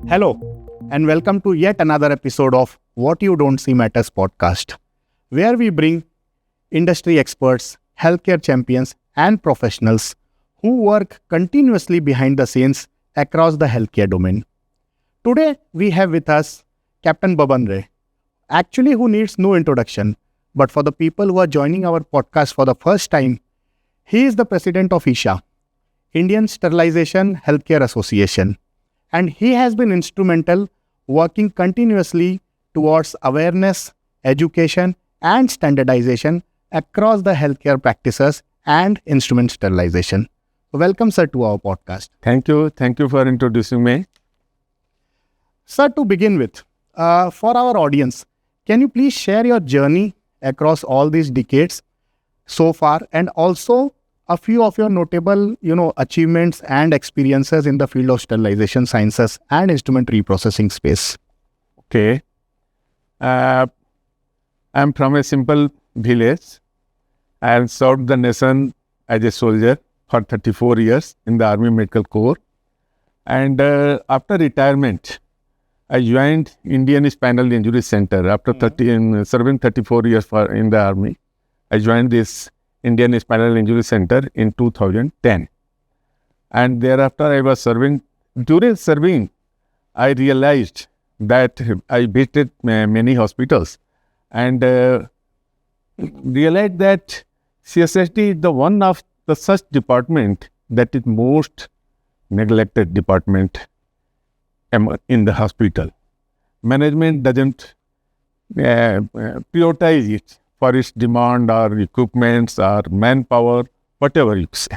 Hello, and welcome to yet another episode of What You Don't See Matters podcast, where we bring industry experts, healthcare champions, and professionals who work continuously behind the scenes across the healthcare domain. Today, we have with us Captain Baban Rai, actually who needs no introduction, but for the people who are joining our podcast for the first time, he is the president of ISHA, Indian Sterilization Healthcare Association, and he has been instrumental working continuously towards awareness, education, and standardization across the healthcare practices and instrument sterilization. Welcome, sir, to our podcast. Thank you. Thank you for introducing me. Sir, to begin with, for our audience, can you please share your journey across all these decades so far, and also a few of your notable, achievements and experiences in the field of sterilization sciences and instrument reprocessing space? Okay. I'm from a simple village. I have served the nation as a soldier for 34 years in the Army Medical Corps. And after retirement, I joined Indian Spinal Injury Center. After serving 34 years in the Army, I joined this Indian Spinal Injury Center in 2010. And thereafter I was serving. During serving, I realized that I visited many hospitals and realized that CSSD is the one of the such department that is most neglected department in the hospital. Management doesn't prioritize it for its demand or equipments or manpower, whatever you say.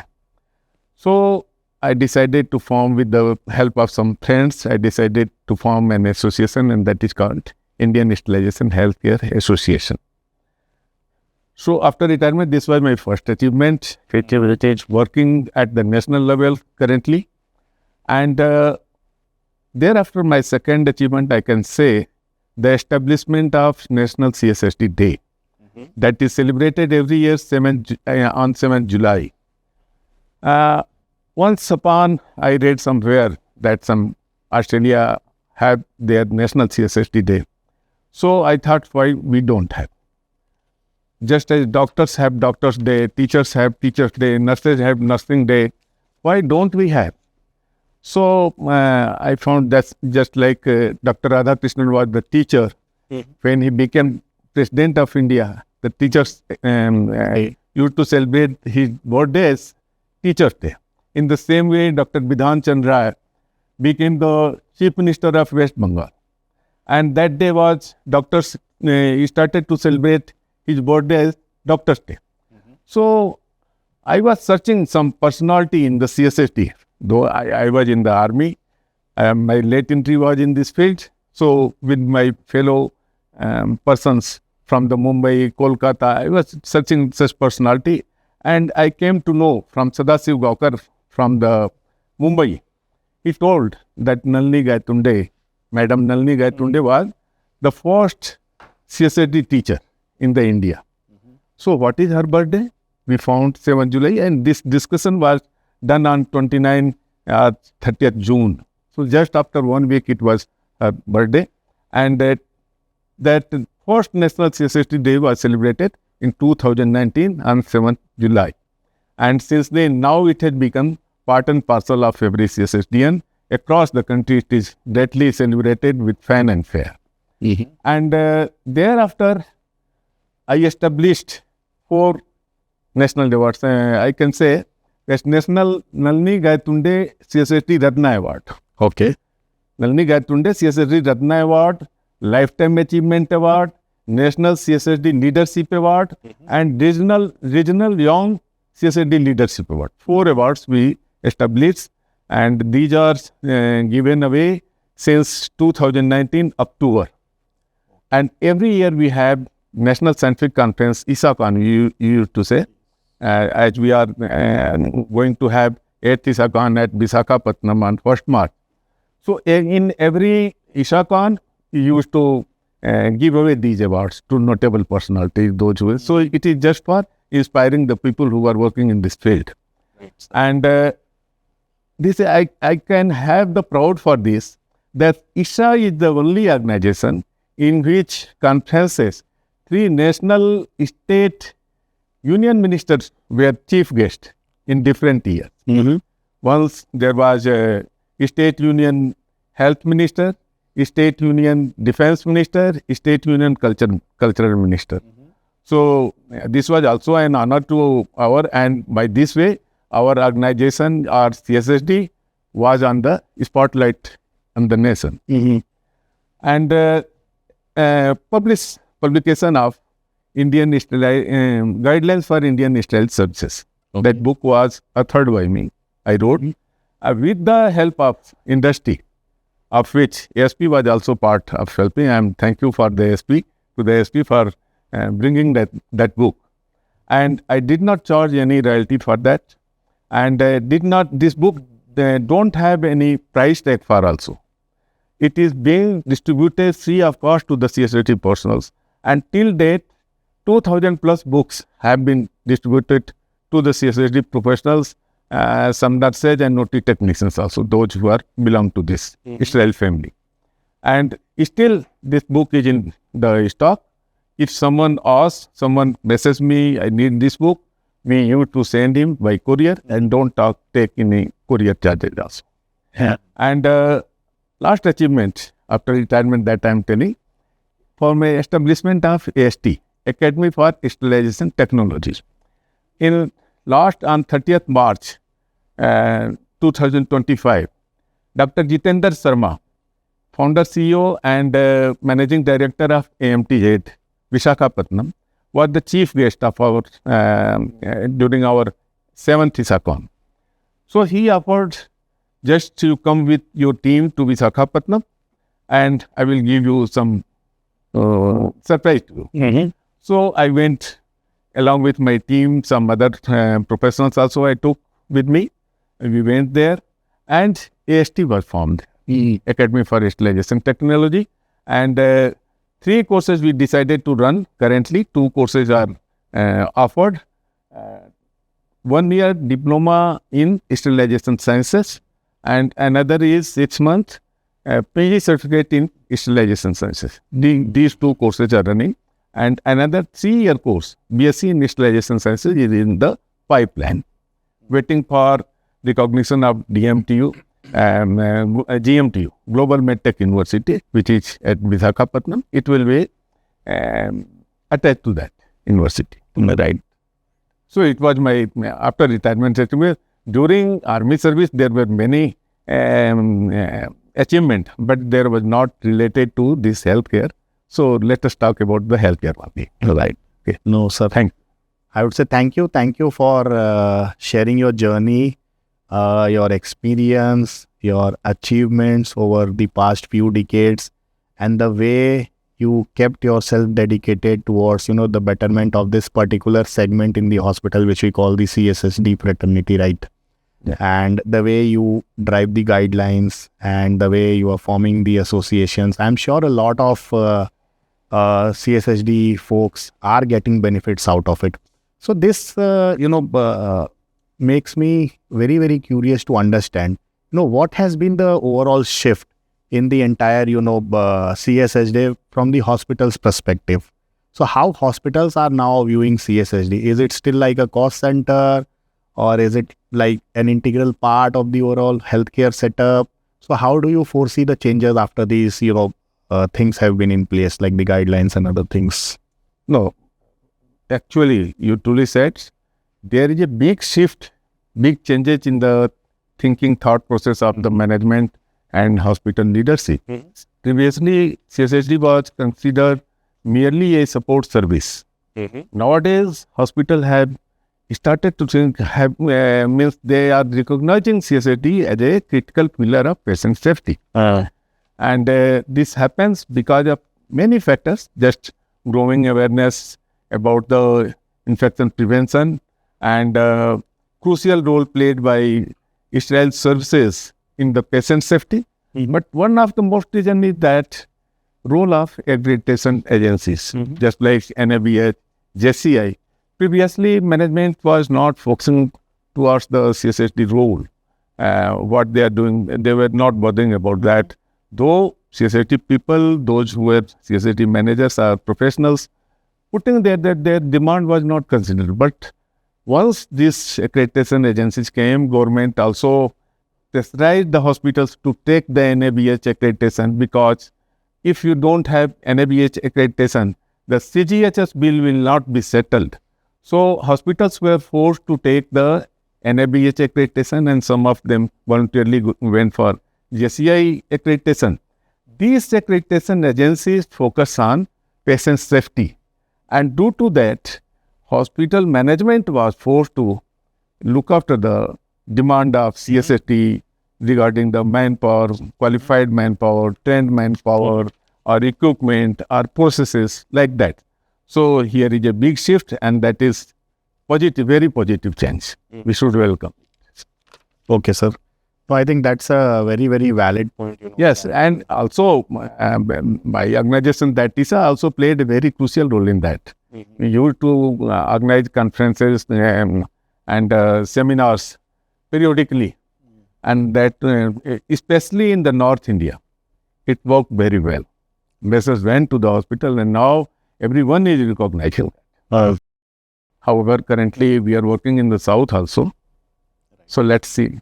So I decided to form, with the help of some friends, I decided to form an association, and that is called Indian Sterilization Healthcare Association. So after retirement, this was my first achievement, which is working at the national level currently. And thereafter, my second achievement, I can say, the establishment of National CSSD Day. That is celebrated every year on 7th July. Once upon, I read somewhere that some Australia have their National CSSD Day. So I thought, why we don't have? Just as doctors have Doctors' Day, teachers have Teachers' Day, nurses have Nursing Day, why don't we have? So I found that just like Dr. Radhakrishnan was the teacher, when he became President of India, the teachers used to celebrate his birthdays, Teachers' Day. In the same way, Dr. Baban Rai became the Chief Minister of West Bengal. And that day was doctors, he started to celebrate his birthday as Doctor's Day. So I was searching some personality in the CSSD, though I was in the army. My late entry was in this field. So with my fellow persons from the Mumbai, Kolkata, I was searching such personality, and I came to know from Sadasiv Gaukar from the Mumbai. He told that Nalini Gaitunde, Madam Nalini Gaitunde was the first CSSD teacher in the India. So what is her birthday? We found 7th July, and this discussion was done on 30th June. So just after 1 week, it was her birthday, and that first National CSSD Day was celebrated in 2019 on 7th July. And since then, now it has become part and parcel of every CSSDN. Across the country, it is greatly celebrated with fanfare. And thereafter, I established 4 national awards. I can say that's National Nalini Gaitunde CSSD Ratna Award. Okay. Nalini Gaitunde CSSD Ratna Award, Lifetime Achievement Award, National CSSD Leadership Award, and Regional Young CSSD Leadership Award. 4 awards we established, and these are given away since 2019 October. And every year we have National Scientific Conference, ISHA, you used to say, as we are going to have 8th ISHA at Visakhapatnam on 1st March. So in every ISHA, we used to give away these awards to notable personalities, those who. So it is just for inspiring the people who are working in this field. And this I can have the proud for this, that ISHA is the only organization in which conferences, 3 national state union ministers were chief guests in different years. Once there was a state union health minister, state union defense minister, state union cultural minister. So this was also an honor to and by this way, our organization, our CSSD, was on the spotlight on the nation. And publication of Indian Guidelines for Indian Sterile Services. That book was authored by me. I wrote with the help of industry, of which ASP was also part of helping. And thank you for the ASP, to the ASP for bringing that book. And I did not charge any royalty for that. And this book don't have any price tag for also. It is being distributed free of cost to the CSSD personnel. And till date, 2,000 plus books have been distributed to the CSSD professionals, some nurses and OT technicians also, those who belong to this Israel family. And still, this book is in the stock. If someone asks, someone messages me, I need this book, we used to send him by courier and don't take any courier charges also. And last achievement after retirement that I am telling, for my establishment of AST, Academy for Sterilization Technologies. On 30th March 2025, Dr. Jitendra Sharma, founder, CEO and managing director of AMTZ, Visakhapatnam, was the chief guest of our during our 7th ISHA. So he offered just to come with your team to Visakhapatnam and I will give you some surprise to you. So I went along with my team, some other professionals also I took with me. We went there and AST was formed, Academy for Sterilization Technology. And 3 courses we decided to run currently. 2 courses are offered. 1 year diploma in sterilization sciences and another is 6 months PG certificate in sterilization sciences. These 2 courses are running. And another 3-year course, BSc in Sterilization Sciences, is in the pipeline, waiting for recognition of DMTU, GMTU, Global MedTech University, which is at Visakhapatnam. It will be attached to that university, right? So it was my, after retirement certificate, during army service, there were many achievements, but there was not related to this healthcare. So let us talk about the healthcare one. Right. Okay. No, sir. I would say thank you. Thank you for sharing your journey, your experience, your achievements over the past few decades, and the way you kept yourself dedicated towards, the betterment of this particular segment in the hospital, which we call the CSSD fraternity, right? Yeah. And the way you drive the guidelines and the way you are forming the associations. I'm sure a lot of CSSD folks are getting benefits out of it. So this, makes me very, very curious to understand, what has been the overall shift in the entire, CSSD from the hospital's perspective. So how hospitals are now viewing CSSD? Is it still like a cost center or is it like an integral part of the overall healthcare setup? So how do you foresee the changes after these, things have been in place, like the guidelines and other things? No, actually, you truly said there is a big shift, big changes in the thinking thought process of the management and hospital leadership. Previously, CSSD was considered merely a support service. Nowadays, hospital have started to think, means they are recognizing CSSD as a critical pillar of patient safety. And this happens because of many factors, just growing awareness about the infection prevention and crucial role played by sterile services in the patient safety. But one of the most reason is that role of accreditation agencies, just like NABH, JCI. Previously, management was not focusing towards the CSSD role, what they are doing. They were not bothering about that. Though CSSD people, those who were CSSD managers are professionals, putting there that their demand was not considered. But once these accreditation agencies came, government also pressurized the hospitals to take the NABH accreditation, because if you don't have NABH accreditation, the CGHS bill will not be settled. So hospitals were forced to take the NABH accreditation, and some of them voluntarily went for JCI accreditation. These accreditation agencies focus on patient safety, and due to that, hospital management was forced to look after the demand of CSSD regarding the manpower, qualified manpower, trained manpower, or equipment, or processes like that. So here is a big shift, and that is positive, very positive change. We should welcome. Okay, sir. So I think that's a very, very valid point. Yes, and also my organization, that ISHA, also played a very crucial role in that. We used to organize conferences and seminars periodically, and that especially in the North India, it worked very well. Messages went to the hospital, and now everyone is recognizing. However, currently we are working in the South also. So let's see.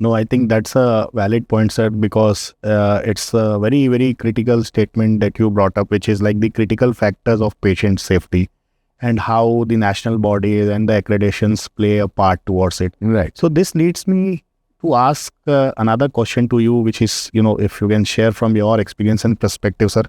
No, I think that's a valid point, sir, because it's a very, very critical statement that you brought up, which is like the critical factors of patient safety and how the national bodies and the accreditations play a part towards it. Right. So this leads me to ask another question to you, which is, if you can share from your experience and perspective, sir.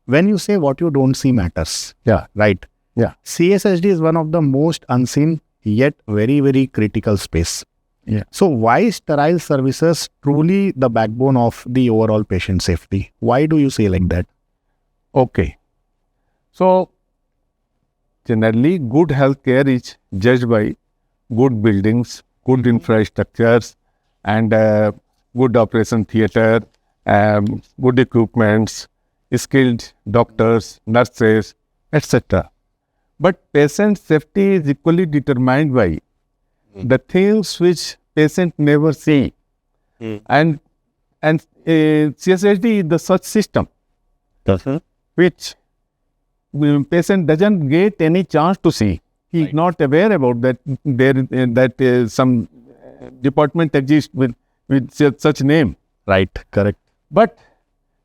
When you say what you don't see matters, Yeah. right? Yeah. CSSD is one of the most unseen yet very, very critical space. Yeah. So why is sterile services truly the backbone of the overall patient safety? Why do you say like that? Okay. So generally, good healthcare is judged by good buildings, good infrastructures, and good operation theatre, good equipments, skilled doctors, nurses, etc. But patient safety is equally determined by the things which patient never see, and CSSD is the such system which patient doesn't get any chance to see. He is not aware about that there some department exists with such name. Right, correct. But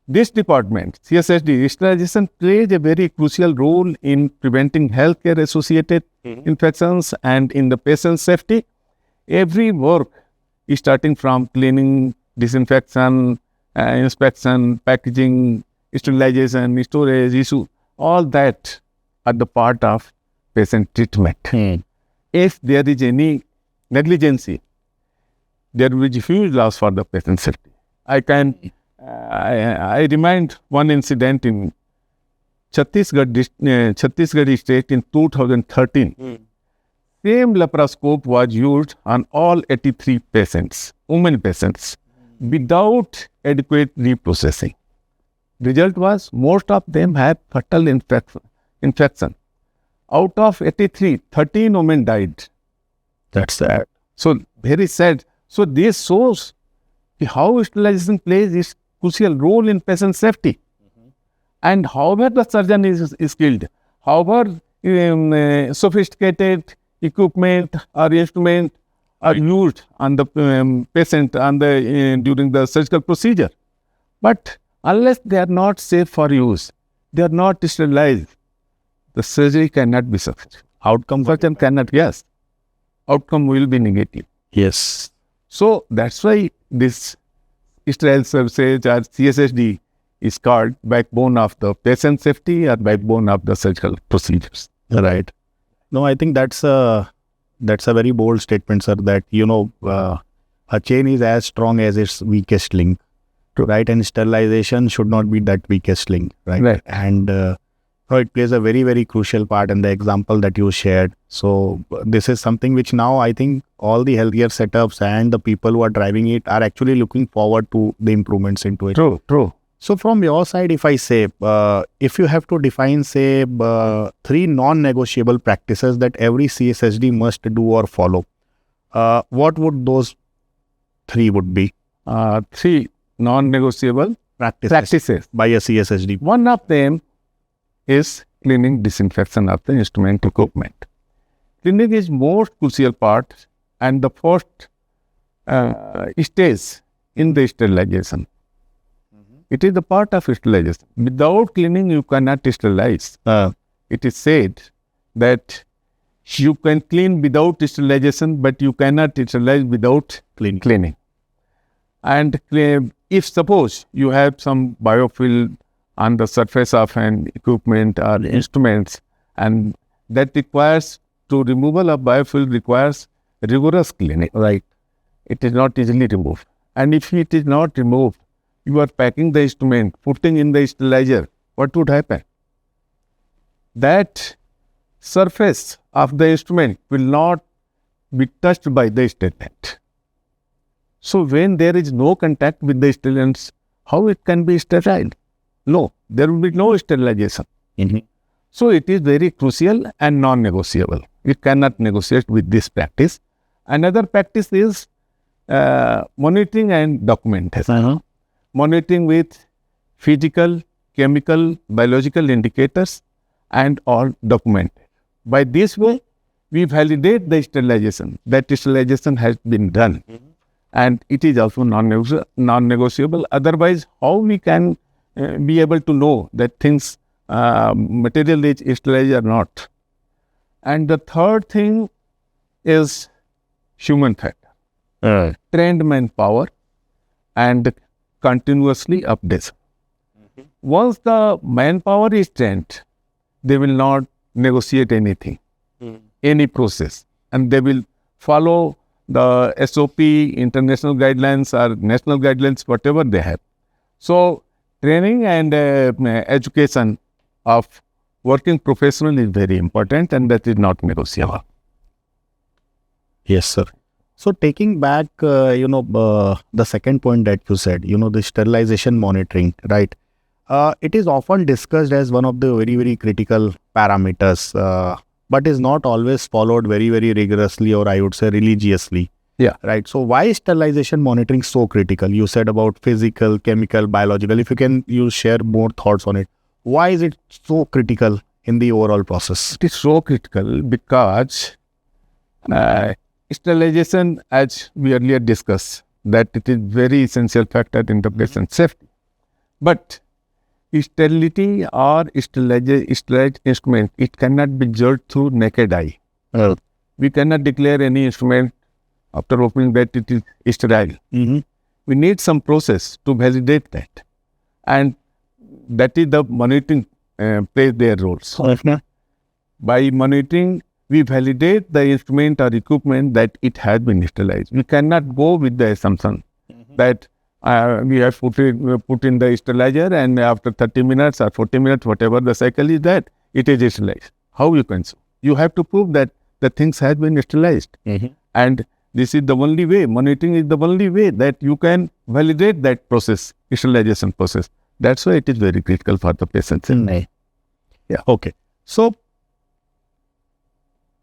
this department, CSSD, sterilization, plays a very crucial role in preventing healthcare associated infections and in the patient safety. Every work is starting from cleaning, disinfection, inspection, packaging, sterilization, storage issue, all that are the part of patient treatment. If there is any negligence, there will be huge loss for the patient safety. I remind one incident in Chhattisgarh state in 2013. Same laparoscope was used on all 83 patients, women patients, without adequate reprocessing. Result was most of them had fatal infection. Out of 83, 13 women died. That's sad. So very sad. So this shows how sterilization plays its crucial role in patient safety. And however the surgeon is skilled, however sophisticated equipment or instrument are used on the patient during the surgical procedure, but unless they are not safe for use, they are not sterilized, the surgery cannot be successful. Outcome will be negative. Yes. So that's why this sterile services or CSSD is called backbone of the patient safety or backbone of the surgical procedures. Right. No, I think that's a very bold statement, sir, that, a chain is as strong as its weakest link, right? And sterilization should not be that weakest link, right? Right. And it plays a very, very crucial part in the example that you shared. So this is something which now I think all the healthcare setups and the people who are driving it are actually looking forward to the improvements into it. True. So from your side, if I say, if you have to define, say, 3 non-negotiable practices that every CSSD must do or follow, what would those 3 would be? 3 non-negotiable practices. by a CSSD. One of them is cleaning, disinfection of the instrument equipment. Cleaning is most crucial part and the first stage in the sterilization. It is the part of sterilization. Without cleaning, you cannot sterilize. It is said that you can clean without sterilization, but you cannot sterilize without cleaning. And if suppose you have some biofilm on the surface of an equipment or instruments, and that requires to removal of biofilm requires rigorous cleaning. Right. It is not easily removed. And if it is not removed, you are packing the instrument, putting in the sterilizer, what would happen? That surface of the instrument will not be touched by the sterilant. So when there is no contact with the sterilants, how it can be sterile? No, there will be no sterilization. So it is very crucial and non-negotiable. You cannot negotiate with this practice. Another practice is monitoring and documentation. Monitoring with physical, chemical, biological indicators and all documented. By this way, we validate the sterilization, that sterilization has been done. And it is also non-negotiable. Otherwise, how we can be able to know that things, material is sterilized or not? And the third thing is human factor. Trained manpower and continuously updates. Once the manpower is trained, they will not negotiate anything, any process, and they will follow the SOP, international guidelines or national guidelines, whatever they have. So, training and education of working professional is very important, and that is not negotiable. Yes, sir. So taking back, the second point that you said, the sterilization monitoring, right? It is often discussed as one of the very, very critical parameters, but is not always followed very, very rigorously, or I would say religiously. Yeah. Right. So why is sterilization monitoring so critical? You said about physical, chemical, biological. If you can, share more thoughts on it. Why is it so critical in the overall process? It is so critical because sterilization, as we earlier discussed, that it is very essential factor in the patient safety. But sterility or sterilized instrument, it cannot be judged through naked eye. We cannot declare any instrument after opening that it is sterile. We need some process to validate that. And that is the monitoring plays their roles. By monitoring, we validate the instrument or equipment that it has been sterilized. We cannot go with the assumption that we have put in the sterilizer and after 30 minutes or 40 minutes, whatever the cycle is, that it is sterilized. How you can so? You have to prove that the things have been sterilized. And this is the only way, monitoring is the only way that you can validate that process, sterilization process. That's why it is very critical for the patients. Yeah. Okay. So,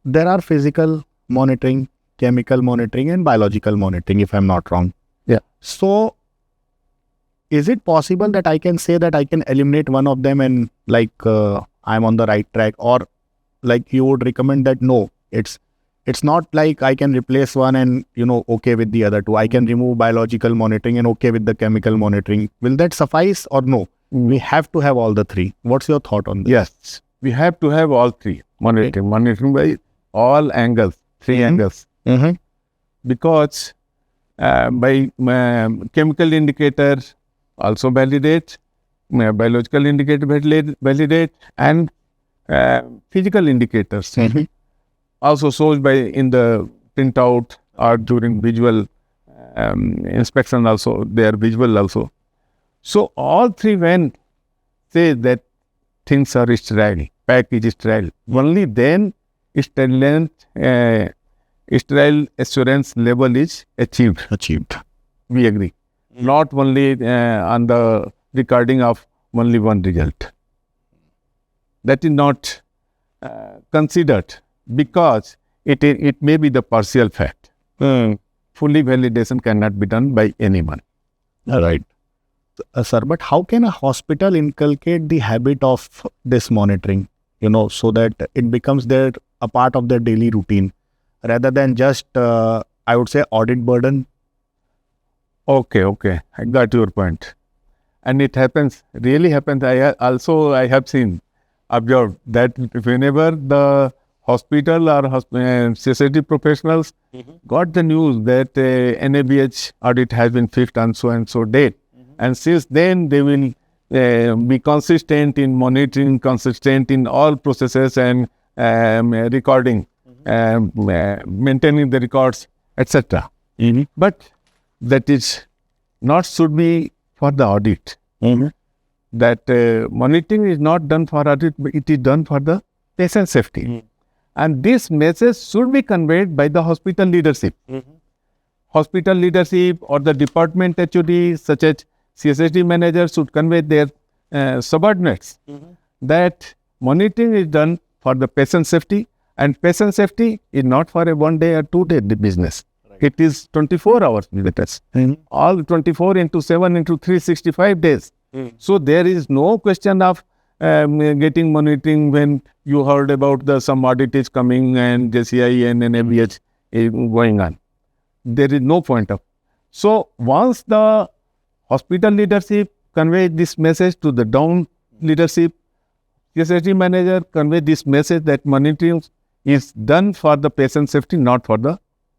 there are physical monitoring, chemical monitoring and biological monitoring, if I'm not wrong. Yeah. So, is it possible that I can say that I can eliminate one of them and I'm on the right track, or like you would recommend that no, it's not like I can replace one and okay with the other two. I can remove biological monitoring and okay with the chemical monitoring. Will that suffice or no? We have to have all the three. What's your thought on this? Yes, we have to have all three. Monitoring by all angles, three angles. Because by chemical indicator also validate, biological indicator validate, and physical indicators also shows by in the printout or during visual inspection also, they are visual also. So all three when say that things are sterile, pack is sterile, only then sterile assurance level is achieved. We agree. Not only on the recording of only one result. That is not considered because it may be the partial fact. Fully validation cannot be done by anyone. Right. Sir, but how can a hospital inculcate the habit of this monitoring, so that it becomes a part of their daily routine rather than just, I would say, audit burden? Okay, I got your point. And it happens, really happens. I have seen, observed that whenever the hospital or CSSD professionals got the news that NABH audit has been fixed on so and so date, and since then they will be consistent in monitoring, consistent in all processes and recording, maintaining the records, etc. But that is not should be for the audit. That monitoring is not done for audit, but it is done for the patient safety. And this message should be conveyed by the hospital leadership. Hospital leadership or the department HOD, such as CSSD manager, should convey their subordinates that monitoring is done for the patient safety, and patient safety is not for a 1 day or 2 day business. It is 24 hours business. All 24 into 7 into 365 days. So there is no question of getting monitoring when you heard about some audit is coming and JCI and NABH is going on. There is no point of. So once the hospital leadership convey this message to the down leadership, CSSD manager convey this message that monitoring is done for the patient safety, not for the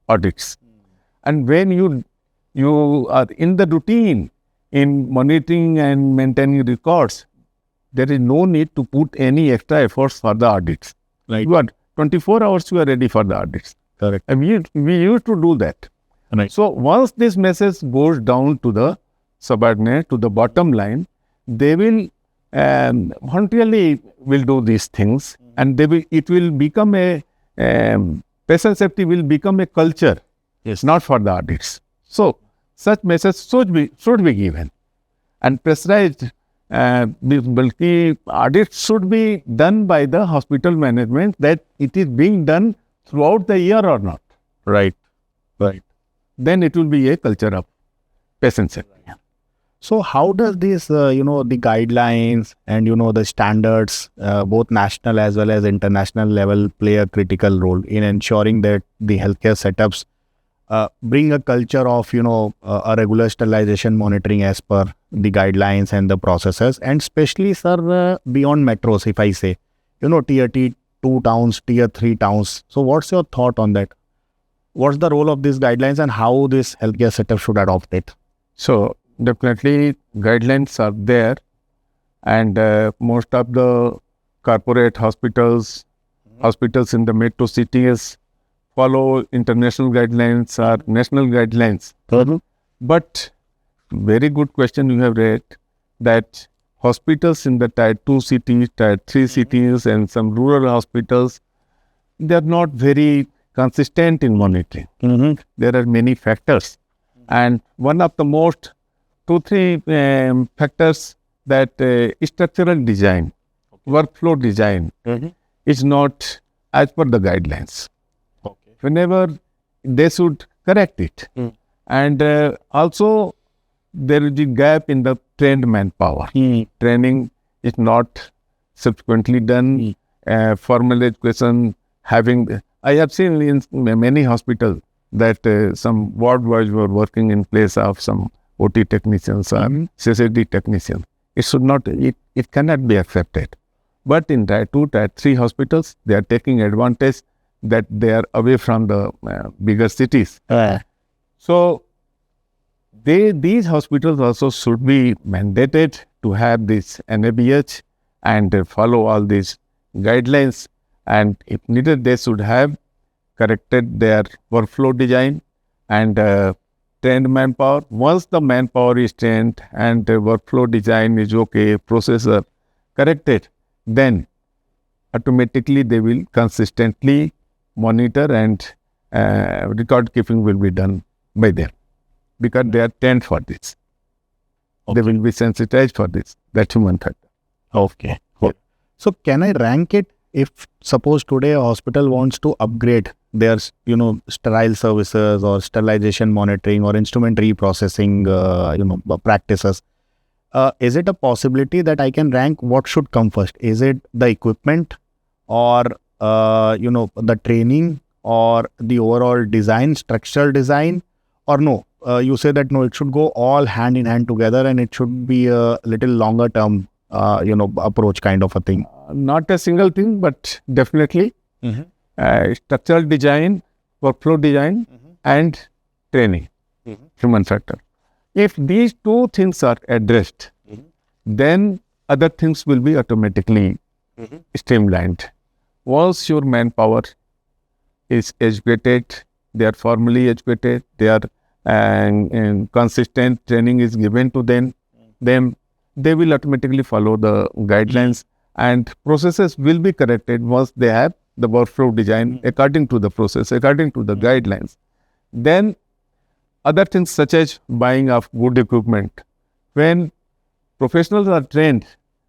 audits. And when you are in the routine in monitoring and maintaining records, there is no need to put any extra efforts for the audits. Right. You are 24 hours, you are ready for the audits. Correct. And we used to do that. Right. So once this message goes down to the subordinate, to the bottom line, they will voluntarily will do these things, and it will become patient safety will become a culture. Yes. Not for the audits. So such message should be given, and pressurized. Bulky audits should be done by the hospital management, that it is being done throughout the year or not. Right. Then it will be a culture of patient safety. So how does this, the guidelines and, the standards, both national as well as international level, play a critical role in ensuring that the healthcare setups bring a culture of, a regular sterilization monitoring as per the guidelines and the processes, and especially, sir, beyond metros, if I say, tier 2 towns, tier 3 towns. So what's your thought on that? What's the role of these guidelines and how this healthcare setup should adopt it? So definitely guidelines are there, and most of the corporate hospitals in the metro cities follow international guidelines or national guidelines. But very good question you have raised, that hospitals in the tier 2 cities, tier 3 cities and some rural hospitals, they are not very consistent in monitoring. There are many factors, and one of the most 2-3 factors, that structural design, workflow design is not as per the guidelines. Whenever they should correct it. And also there is a gap in the trained manpower. Training is not subsequently done. Formal education having, I have seen in many hospitals that some ward boys were working in place of some OT technicians or CSSD technicians. It should not, it cannot be accepted. But in tier 2, tier 3 hospitals, they are taking advantage that they are away from the bigger cities. So these hospitals also should be mandated to have this NABH and follow all these guidelines, and if needed they should have corrected their workflow design and trained manpower. Once the manpower is trained and the workflow design is okay, processor corrected, then automatically they will consistently monitor, and record keeping will be done by them, because they are trained for this. They will be sensitized for this, that human factor. Okay. So can I rank it? If suppose today a hospital wants to upgrade their, sterile services or sterilization monitoring or instrument reprocessing, practices, is it a possibility that I can rank what should come first? Is it the equipment, or the training, or the overall design, structural design, or no? You say that no, it should go all hand in hand together, and it should be a little longer term, approach kind of a thing. Not a single thing, but definitely structural design, workflow design, and training, human factor. If these two things are addressed, then other things will be automatically streamlined. Once your manpower is educated, they are formally educated, they are and consistent training is given to them, they will automatically follow the guidelines, and processes will be corrected once they have the workflow design according to the process, according to the guidelines. Then other things such as buying of good equipment. When professionals are trained,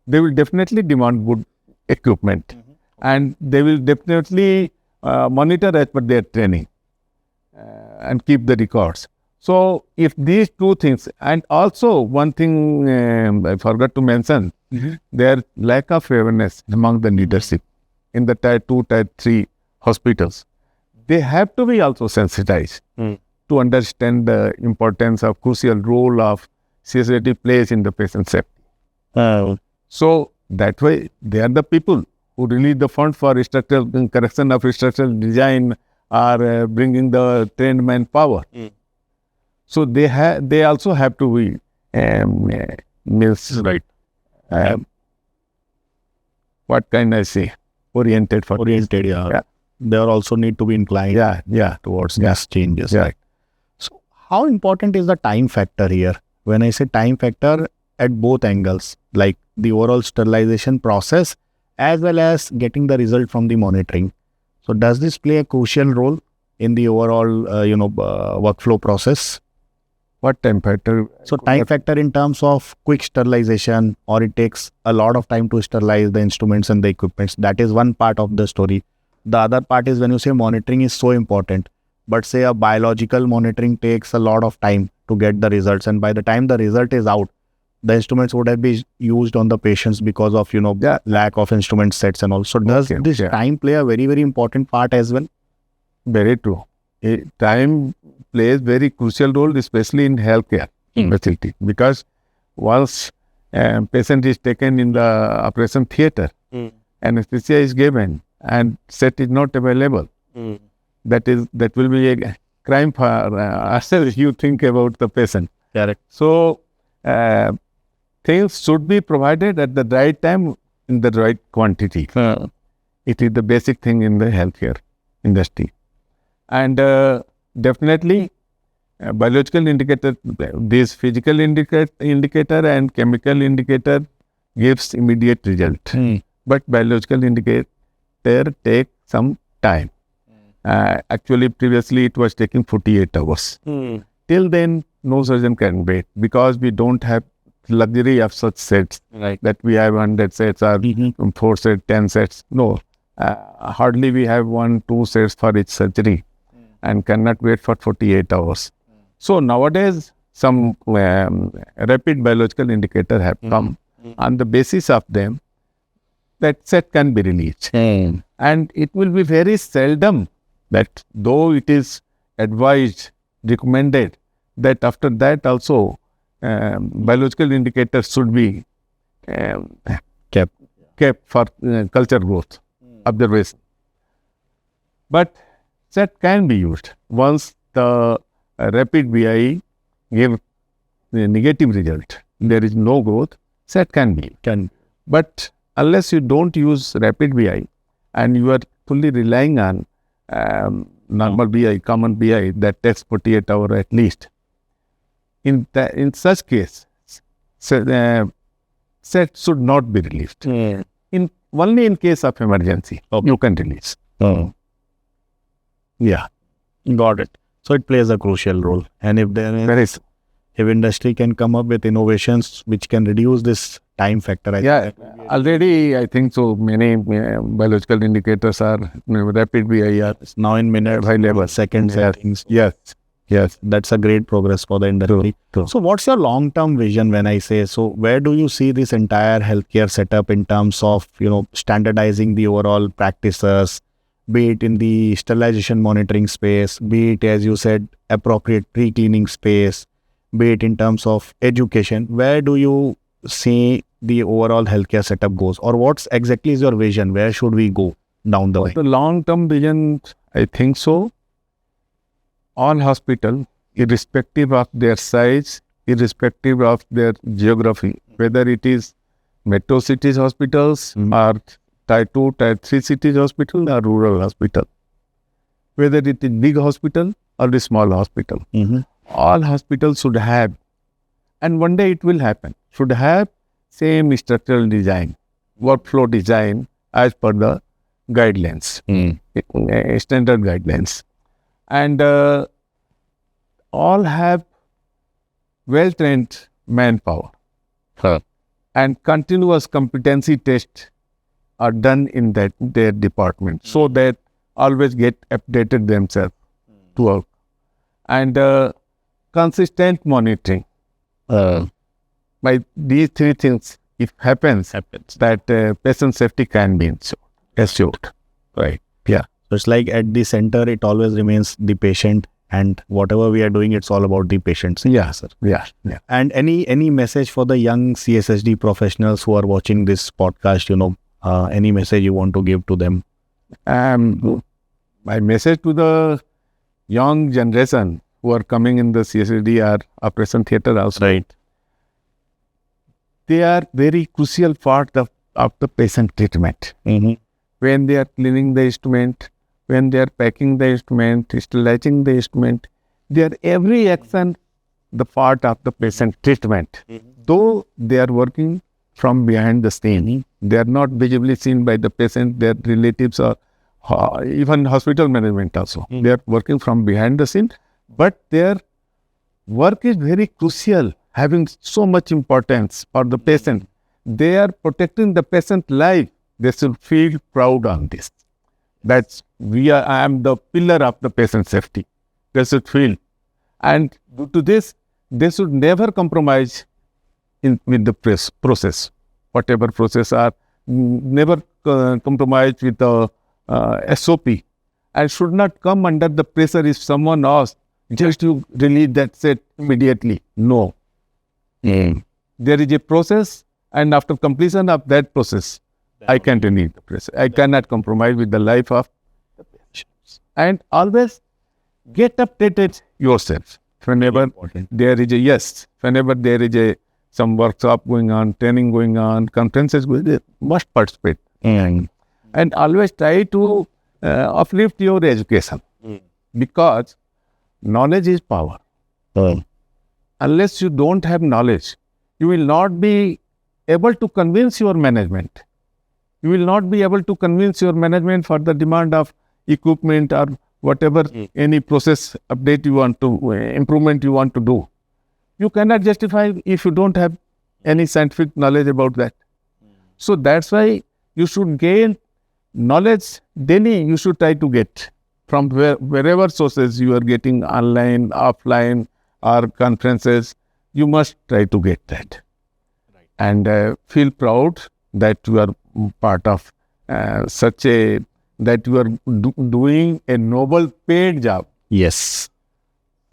they will definitely demand good equipment, and they will definitely monitor as per their training and keep the records. So if these two things, and also one thing I forgot to mention, their lack of awareness among the leadership in the Tier 2, Tier 3 hospitals, they have to be also sensitized to understand the importance of crucial role of CSSD plays in the patient safety. So that way, they are the people who release the fund for structural correction of structural design, or bringing the trained manpower. So they also have to be Right. What can I say? Oriented for Oriented, yeah. They also need to be inclined towards these changes. Yeah. Right. So how important is the time factor here? When I say time factor, at both angles, like the overall sterilization process as well as getting the result from the monitoring. So does this play a crucial role in the overall workflow process? What time factor? So time factor in terms of quick sterilization, or it takes a lot of time to sterilize the instruments and the equipments. That is one part of the story. The other part is when you say monitoring is so important, but say a biological monitoring takes a lot of time to get the results, and by the time the result is out, the instruments would have been used on the patients because of lack of instrument sets and all. So does this time play a very, very important part as well? Very true. Time plays very crucial role, especially in healthcare facility, because once patient is taken in the operation theatre, anesthesia is given and set is not available, that will be a crime for ourselves. You think about the patient. Correct. So things should be provided at the right time in the right quantity. It is the basic thing in the healthcare industry. And definitely biological indicator, this physical indicator and chemical indicator gives immediate result. But biological indicator take some time. Actually, previously it was taking 48 hours. Till then, no surgeon can wait, because we don't have luxury of such sets that we have 100 sets or 4 sets, 10 sets. No, hardly we have 1-2 sets for each surgery, and cannot wait for 48 hours. So nowadays, some rapid biological indicator have come. On the basis of them, that set can be released. And it will be very seldom that, though it is advised, recommended, that after that also biological indicators should be kept for culture growth observation. But set can be used once the rapid BI give the negative result. There is no growth. Set can be. But unless you don't use rapid BI and you are fully relying on normal BI, common BI that takes 48 hours at least, in such case, set should not be released. Only in case of emergency, you can release. Yeah, got it. So it plays a crucial role. And if there is, if industry can come up with innovations which can reduce this time factor, already I think so many biological indicators are rapid BI are now in minutes, high level seconds, things. Yes. Yes. That's a great progress for the industry. True. So what's your long-term vision when I say, so where do you see this entire healthcare setup in terms of, standardizing the overall practices, be it in the sterilization monitoring space, be it, as you said, appropriate pre-cleaning space, be it in terms of education, where do you see the overall healthcare setup goes, or what's exactly is your vision? Where should we go down the line? The long-term vision, I think so. All hospital, irrespective of their size, irrespective of their geography, whether it is metro cities hospitals or Tier 2, Tier 3 cities hospital or rural hospital, whether it is big hospital or the small hospital, all hospitals should have, and one day it will happen, should have same structural design, workflow design as per the guidelines, standard guidelines. And all have well-trained manpower. And continuous competency tests are done in their department, so that always get updated themselves to work. And consistent monitoring. By these three things, if happens that patient safety can be assured. Right. Yeah. So it's like at the center, it always remains the patient, and whatever we are doing, it's all about the patients. Yeah, sir. Yeah. And any message for the young CSSD professionals who are watching this podcast, any message you want to give to them? My message to the young generation who are coming in the CSSD or operation theatre also. Right. They are very crucial part of the patient treatment. When they are cleaning the instrument, when they are packing the instrument, sterilizing the instrument, their every action the part of the patient treatment. Though they are working from behind the scene, they are not visibly seen by the patient, their relatives, or even hospital management also. They are working from behind the scene, but their work is very crucial, having so much importance for the patient. They are protecting the patient life. They should feel proud on this. That's I am the pillar of the patient safety. They should feel. And due to this, they should never compromise with the process. Whatever process are, never compromise with the SOP. And should not come under the pressure if someone asks, just to release that set immediately. No. There is a process, and after completion of that process, I can release the pressure. I cannot compromise with the life of the patients. And always get updated yourself. Whenever there is whenever there is some workshop going on, training going on, conferences going on, must participate. And always try to uplift your education. Because knowledge is power. Unless you don't have knowledge, you will not be able to convince your management. You will not be able to convince your management for the demand of equipment or whatever, any process update you want to, improvement you want to do. You cannot justify if you don't have any scientific knowledge about that. So that's why you should gain knowledge daily. You should try to get from wherever sources you are getting, online, offline, or conferences. You must try to get that. And feel proud that you are part of that you are doing a noble paid job. Yes.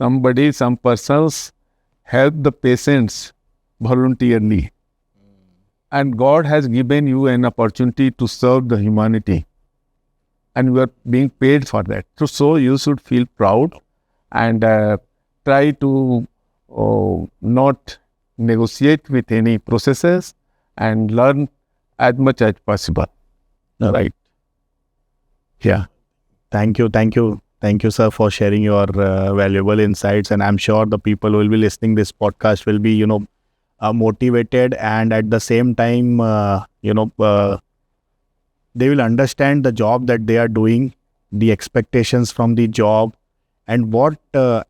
Some persons help the patients voluntarily. And God has given you an opportunity to serve the humanity. And you are being paid for that. So you should feel proud and try to not negotiate with any processes and learn as much as possible. Right. Yeah. Thank you, sir, for sharing your valuable insights. And I'm sure the people who will be listening this podcast will be, motivated, and at the same time, they will understand the job that they are doing, the expectations from the job, and what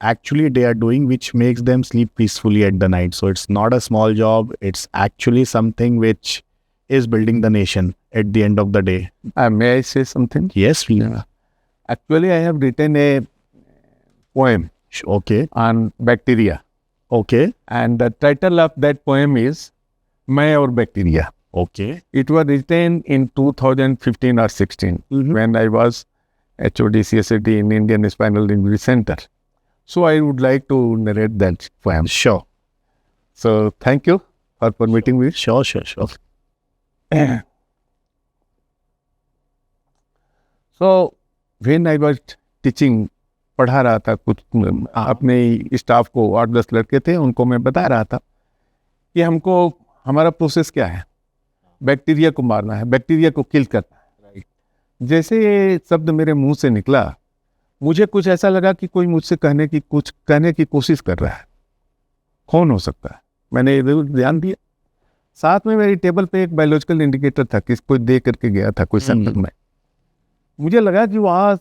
actually they are doing, which makes them sleep peacefully at the night. So it's not a small job. It's actually something which is building the nation at the end of the day. May I say something? Yes, please. Actually, I have written a poem Okay. on bacteria. Okay. And the title of that poem is "मैं और Bacteria." Okay. It was written in 2015 or 16 when I was HOD CSSD in Indian Spinal Injury Center. So I would like to narrate that poem. Sure. So thank you for permitting me. Sure. So when I was teaching, पढ़ा रहा था कुछ अपने staff को, 8-10 लड़के थे, उनको मैं बता रहा था कि हमको हमारा प्रोसेस क्या है, बैक्टीरिया को मारना है, बैक्टीरिया को किल करना है। जैसे ये शब्द मेरे मुंह से निकला, मुझे कुछ ऐसा लगा कि कोई मुझसे कुछ कहने की कोशिश कर रहा है। कौन हो सकता है? मैंने ध्यान दिया। साथ में मेरी टेबल पे एक बायोलॉजिकल इंडिकेटर था, कोई दे करके गया था कोई सेंटर में। मुझे लगा कि वहाँ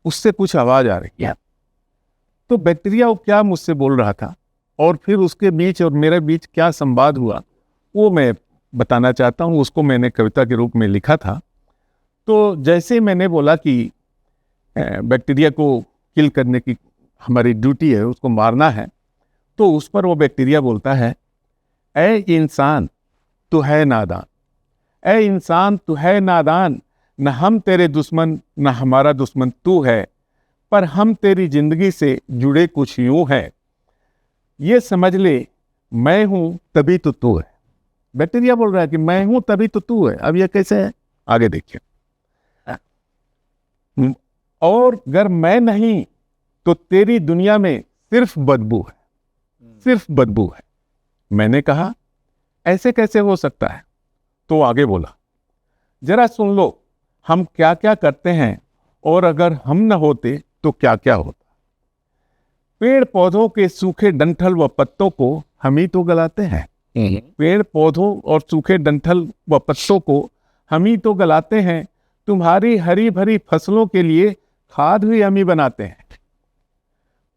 उससे कुछ आवाज आ रही है, तो बैक्टीरिया वो क्या मुझसे बोल रहा था और फिर उसके बीच और मेरे बीच क्या संवाद हुआ, वो मैं बताना चाहता हूँ। उसको मैंने कविता के रूप में लिखा था। तो जैसे मैंने बोला कि बैक्टीरिया को किल करने की हमारी ड्यूटी है, उसको मारना है, तो उस पर वो बैक्टीरिया बोलता है, ऐ इंसान तू है नादान, ऐ इंसान तू है नादान, न हम तेरे दुश्मन न हमारा दुश्मन तू है, पर हम तेरी जिंदगी से जुड़े कुछ यूं है, ये समझ ले मैं हूं तभी तो तू है। बैक्टीरिया बोल रहा है कि मैं हूं तभी तो तू है। अब ये कैसे है, आगे देखिए। और अगर मैं नहीं तो तेरी दुनिया में सिर्फ बदबू है, सिर्फ बदबू है। मैंने कहा ऐसे कैसे हो सकता है? तो आगे बोला, जरा सुन लो हम क्या क्या करते हैं और अगर हम न होते तो क्या क्या होता। पेड़ पौधों के सूखे डंठल व पत्तों को हम ही तो गलाते हैं, पेड़ पौधों और सूखे डंठल व पत्तों को हम ही तो गलाते हैं, तुम्हारी हरी भरी फसलों के लिए खाद भी हम ही बनाते हैं।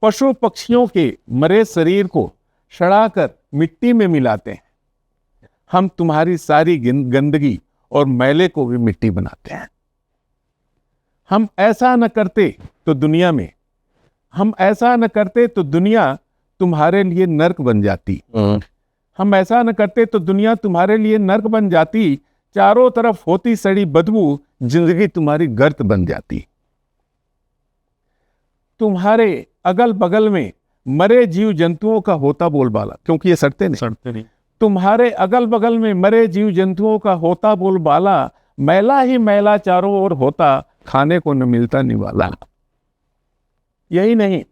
पशु पक्षियों के मरे शरीर को सड़ाकर मिट्टी में मिलाते हैं, हम तुम्हारी सारी गंदगी और मैले को भी मिट्टी बनाते हैं। हम ऐसा न करते तो दुनिया तुम्हारे लिए नर्क बन जाती। हम ऐसा न करते तो दुनिया तुम्हारे लिए नर्क बन जाती, चारों तरफ होती सड़ी बदबू, जिंदगी तुम्हारी गर्त बन जाती। तुम्हारे अगल बगल में मरे जीव जंतुओं का होता बोलबाला, क्योंकि ये सड़ते नहीं। तुम्हारे अगल बगल में मरे जीव जंतुओं का होता बोलबाला, मैला ही मैला चारों ओर होता, खाने को न मिलता निवाला। यही नहीं,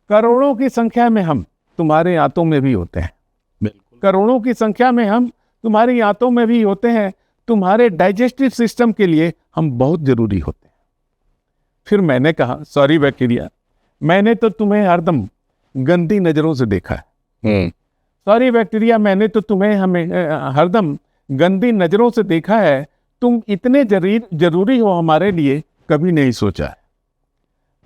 करोड़ों की संख्या में हम तुम्हारे आंतों में भी होते हैं, करोड़ों की संख्या में हम तुम्हारी आंतों में भी होते हैं। तुम्हारे डाइजेस्टिव सिस्टम के लिए हम बहुत जरूरी होते हैं। फिर मैंने कहा, सॉरी बैक्टीरिया, मैंने तो तुम्हें हरदम गंदी नजरों से देखा है। सॉरी बैक्टीरिया, मैंने तो तुम्हें हरदम गंदी नजरों से देखा है। तुम इतने जरूरी हो हमारे लिए कभी नहीं सोचा है।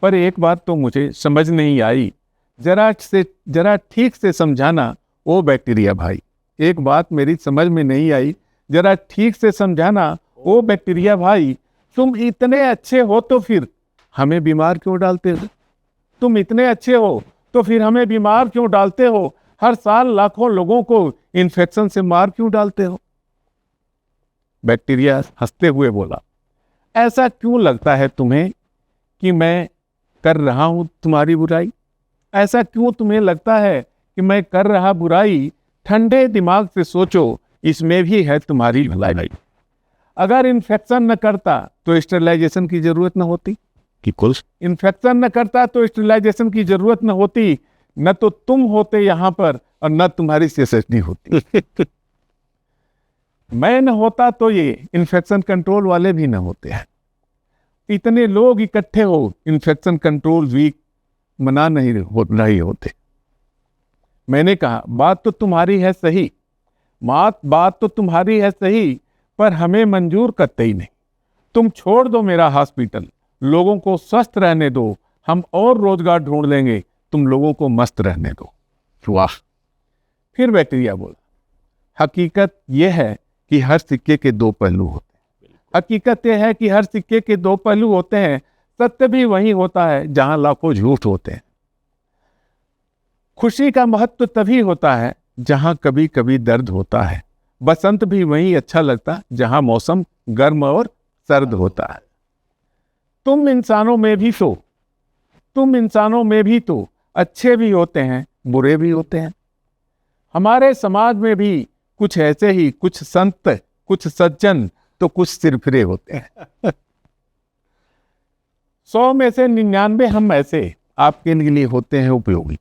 पर एक बात तो मुझे समझ नहीं आई, जरा ठीक से समझाना ओ बैक्टीरिया भाई। एक बात मेरी समझ में नहीं आई, जरा ठीक से समझाना ओ बैक्टीरिया भाई। तुम इतने अच्छे हो तो फिर हमें बीमार क्यों डालते हो? तुम इतने अच्छे हो तो फिर हमें बीमार क्यों डालते हो? हर साल लाखों लोगों को इन्फेक्शन से मार क्यों डालते हो? बैक्टीरिया हंसते हुए बोला, ऐसा क्यों लगता है तुम्हें कि मैं कर रहा हूं तुम्हारी बुराई? ऐसा क्यों तुम्हें लगता है कि मैं कर रहा बुराई? ठंडे दिमाग से सोचो, इसमें भी है तुम्हारी भलाई। अगर इन्फेक्शन न करता तो स्टेरिलाइजेशन की जरूरत न होती, इन्फेक्शन न करता तो स्टेरिलाइजेशन की जरूरत न होती, न तो तुम होते यहाँ पर और न तुम्हारी CSSD होती। मैं न होता तो ये इन्फेक्शन कंट्रोल वाले भी न होते हैं। इतने लोग इकट्ठे हो, इन्फेक्शन कंट्रोल वीक मना नहीं होते। मैंने कहा, बात तो तुम्हारी है सही, बात तो तुम्हारी है सही, पर हमें मंजूर करते ही नहीं। तुम छोड़ दो मेरा हॉस्पिटल, लोगों को स्वस्थ रहने दो, हम और रोजगार ढूंढ लेंगे, तुम लोगों को मस्त रहने दो। वाह। फिर बैक्टीरिया बोला, हकीकत यह है कि हर सिक्के के दो पहलू होते हैं। हकीकत यह है कि हर सिक्के के दो पहलू होते हैं। सत्य भी वही होता है जहां लाखों झूठ होते हैं। खुशी का महत्व तभी होता है जहां कभी कभी दर्द होता है। बसंत भी वहीं अच्छा लगता जहां मौसम गर्म और सर्द होता है। तुम इंसानों में भी तो अच्छे भी होते हैं, बुरे भी होते हैं। हमारे समाज में भी कुछ ऐसे ही, कुछ संत, कुछ सज्जन, तो कुछ सिरफिरे होते हैं। 100 में से 99 हम ऐसे आपके लिए होते हैं उपयोगी।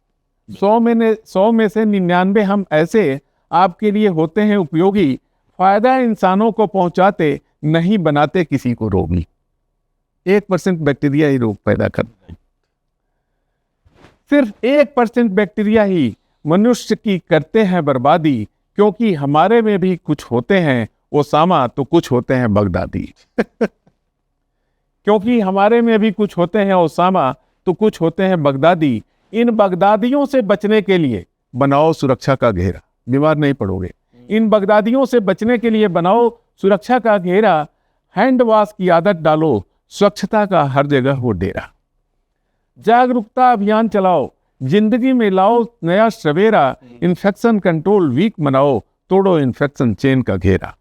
100 में से 99 हम ऐसे आपके लिए होते हैं उपयोगी। फायदा इंसानों को पहुंचाते, नहीं बनाते किसी को रोगी। 1% बैक्टीरिया ही रोग पैदा करता है। सिर्फ 1% बैक्टीरिया ही मनुष्य की करते हैं बर्बादी, क्योंकि हमारे में भी कुछ होते हैं ओसामा, तो कुछ होते हैं बगदादी। क्योंकि हमारे में भी कुछ होते हैं ओसामा, तो कुछ होते हैं बगदादी। इन बगदादियों से बचने के लिए बनाओ सुरक्षा का घेरा, बीमार नहीं पड़ोगे। इन बगदादियों से बचने के लिए बनाओ सुरक्षा का घेरा। हैंड वॉश की आदत डालो, स्वच्छता का हर जगह हो डेरा। जागरूकता अभियान चलाओ, जिंदगी में लाओ नया सवेरा। इन्फेक्शन कंट्रोल वीक मनाओ, तोड़ो इन्फेक्शन चेन का घेरा।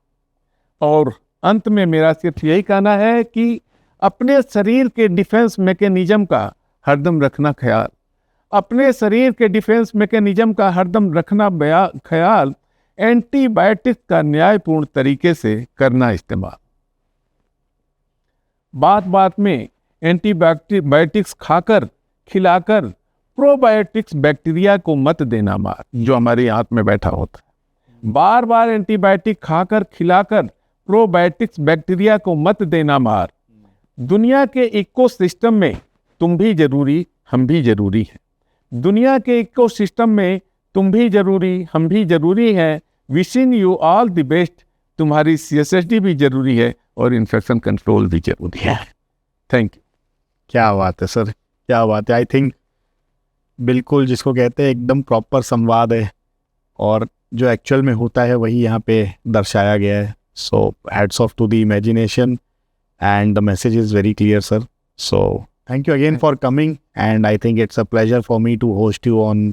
और अंत में मेरा सिर्फ यही कहना है कि अपने शरीर के डिफेंस मैकेनिज्म का हरदम रखना ख्याल। अपने शरीर के डिफेंस मैकेनिज्म का हरदम रखना ख्याल। एंटीबायोटिक का न्यायपूर्ण तरीके से करना इस्तेमाल। बात बात में एंटीबायोटिक्स खाकर, खिलाकर प्रोबायोटिक्स बैक्टीरिया को मत देना मार, जो हमारी आंत में बैठा होता है। बार बार एंटीबायोटिक खाकर, खिलाकर प्रोबायोटिक्स बैक्टीरिया को मत देना मार। दुनिया के इकोसिस्टम में तुम भी जरूरी, हम भी जरूरी हैं। दुनिया के इकोसिस्टम में तुम भी जरूरी, हम भी जरूरी हैं। Wishing you all the best. तुम्हारी CSSD भी जरूरी है और इन्फेक्शन कंट्रोल भी जरूरी है। Thank you. क्या बात है सर, क्या बात है। आई थिंक बिल्कुल जिसको कहते हैं एकदम प्रॉपर संवाद है, और जो एक्चुअल में होता है वही यहाँ पे दर्शाया गया है। So hats off to the imagination and the message is very clear, sir. So thank you again for coming, and I think it's a pleasure for me to host you on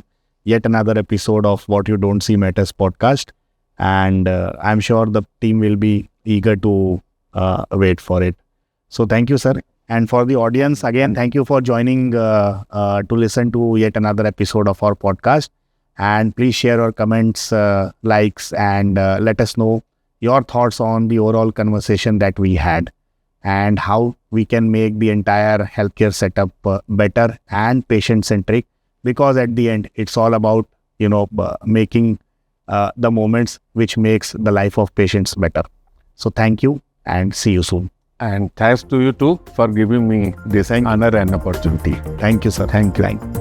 yet another episode of What You Don't See Matters podcast, and I'm sure the team will be eager to wait for it. So thank you, sir. And for the audience, again, thank you for joining to listen to yet another episode of our podcast. And please share your comments, likes, and let us know your thoughts on the overall conversation that we had, and how we can make the entire healthcare setup better and patient-centric, because at the end, it's all about, making the moments which makes the life of patients better. So thank you and see you soon. And thanks to you too for giving me this honor and opportunity. Thank you, sir. Thank you.